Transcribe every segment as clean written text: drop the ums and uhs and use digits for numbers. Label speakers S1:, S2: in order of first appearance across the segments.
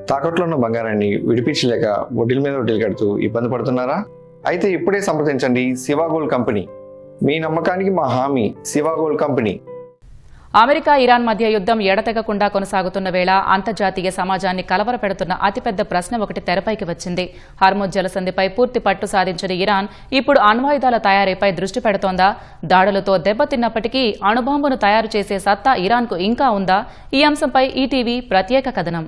S1: తాకట్లో ఉన్న బంగారాన్ని విడిపించలేక వడ్డీల మీద వడ్డీలు కడుతూ ఇబ్బంది పడుతున్నారా? అయితే ఇప్పుడే సంప్రదించండి శివ గోల్డ్ కంపెనీ. మీ నమ్మకానికి మా హామీ Shiva gold company.
S2: America Iran మధ్య యుద్ధం ఎడతెగకుండా కొనసాగుతున్న వేళ అంతర్జాతీయ సమాజాన్ని కలవరపెడుతున్న అతిపెద్ద ప్రశ్న ఒకటి తెరపైకి వచ్చింది. హర్ముజ్ జలసంధిపై పూర్తి పట్టు సాధించిన ఇరాన్ ఇప్పుడు అణ్వాయుధాల తయారీపై దృష్టి పెడుతోందా? దాడులతో దెబ్బతిన్నప్పటికీ అణుబాంబును తయారు చేసే సత్తా ఇరాన్కు ఇంకా ఉందా? ఈ అంశంపై ఈటీవీ ప్రత్యేక కథనం.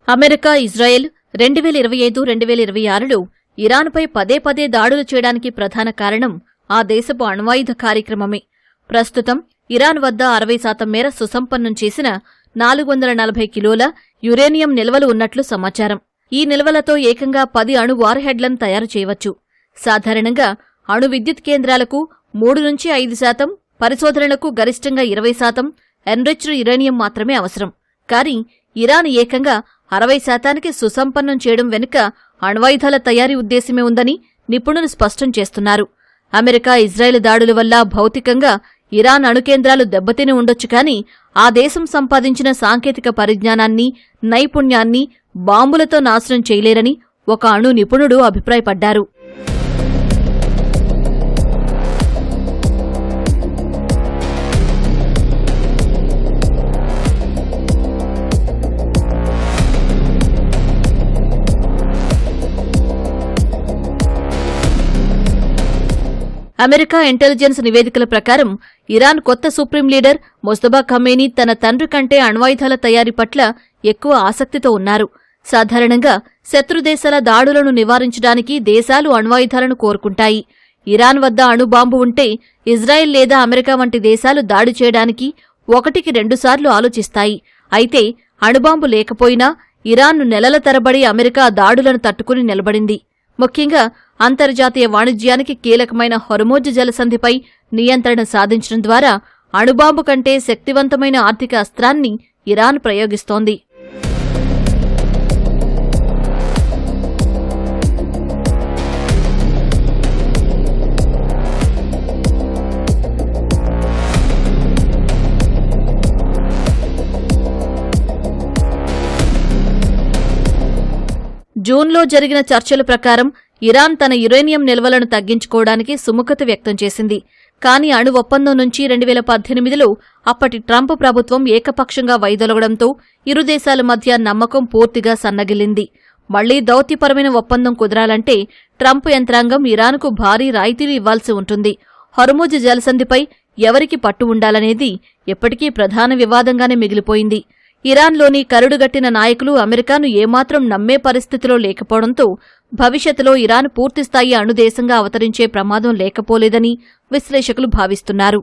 S3: అమెరికా, ఇజ్రాయెల్ 2025-2026లో ఇరాన్పై పదే పదే దాడులు చేయడానికి ప్రధాన కారణం ఆ దేశపు అణ్వాయుధ కార్యక్రమమే. ప్రస్తుతం ఇరాన్ వద్ద 60% మేర సుసంపన్నం చేసిన 440 కిలోల యురేనియం నిల్వలు ఉన్నట్లు సమాచారం. ఈ నిల్వలతో ఏకంగా 10 అణు వార్హెడ్లను తయారు చేయవచ్చు. సాధారణంగా అణు విద్యుత్ కేంద్రాలకు 3-5%, పరిశోధనలకు గరిష్టంగా 20% ఎన్రిచ్డ్ యురేనియం మాత్రమే అవసరం. కానీ ఇరాన్ ఏకంగా 60%కి సుసంపన్నం చేయడం వెనుక అణ్వాయుధాల తయారీ ఉద్దేశమే ఉందని నిపుణులు స్పష్టం చేస్తున్నారు. అమెరికా, ఇజ్రాయెల్ దాడుల వల్ల భౌతికంగా ఇరాన్ అణుకేంద్రాలు దెబ్బతిని ఉండొచ్చు, కానీ ఆ దేశం సంపాదించిన సాంకేతిక పరిజ్ఞానాన్ని, నైపుణ్యాన్ని బాంబులతో నాశనం చేయలేరని ఒక అణు నిపుణుడు అభిప్రాయపడ్డారు. అమెరికా ఇంటెలిజెన్స్ నివేదికల ప్రకారం ఇరాన్ కొత్త సుప్రీం లీడర్ ముస్తఫా ఖమేనీ తన తండ్రి కంటే అణ్వాయుధాల తయారీ పట్ల ఎక్కువ ఆసక్తితో ఉన్నారు. సాధారణంగా శత్రుదేశాల దాడులను నివారించడానికి దేశాలు అణ్వాయుధాలను కోరుకుంటాయి. ఇరాన్ వద్ద అణుబాంబు ఉంటే ఇజ్రాయెల్ లేదా అమెరికా వంటి దేశాలు దాడి చేయడానికి 1-2 సార్లు ఆలోచిస్తాయి. అయితే అణుబాంబు లేకపోయినా ఇరాన్ను నెలల తరబడి అమెరికా దాడులను తట్టుకుని నిలబడింది. ముఖ్యంగా అంతర్జాతీయ వాణిజ్యానికి కీలకమైన హర్ముజ్ జలసంధిపై నియంత్రణ సాధించడం ద్వారా అణుబాంబు కంటే శక్తివంతమైన ఆర్థిక అస్త్రాన్ని ఇరాన్ ప్రయోగిస్తోంది. జూన్లో జరిగిన చర్చల ప్రకారం ఇరాన్ తన యురేనియం నిల్వలను తగ్గించుకోవడానికి సుముఖత వ్యక్తం చేసింది. కానీ అణు ఒప్పందం నుంచి 2018లో అప్పటి ట్రంప్ ప్రభుత్వం ఏకపక్షంగా వైదొలగడంతో ఇరు దేశాల మధ్య నమ్మకం పూర్తిగా సన్నగిల్లింది. మళ్లీ దౌత్యపరమైన ఒప్పందం కుదరాలంటే ట్రంప్ యంత్రాంగం ఇరాన్కు భారీ రాయితీలు ఇవ్వాల్సి ఉంటుంది. హర్ముజ్ జలసంధిపై ఎవరికి పట్టు ఉండాలనేది ఎప్పటికీ ప్రధాన వివాదంగానే మిగిలిపోయింది. ఇరాన్లోని కరుడుగట్టిన నాయకులు అమెరికాను ఏమాత్రం నమ్మే పరిస్థితిలో లేకపోవడంతో భవిష్యత్తులో ఇరాన్ పూర్తిస్థాయి అణుదేశంగా అవతరించే ప్రమాదం లేకపోలేదని విశ్లేషకులు భావిస్తున్నారు.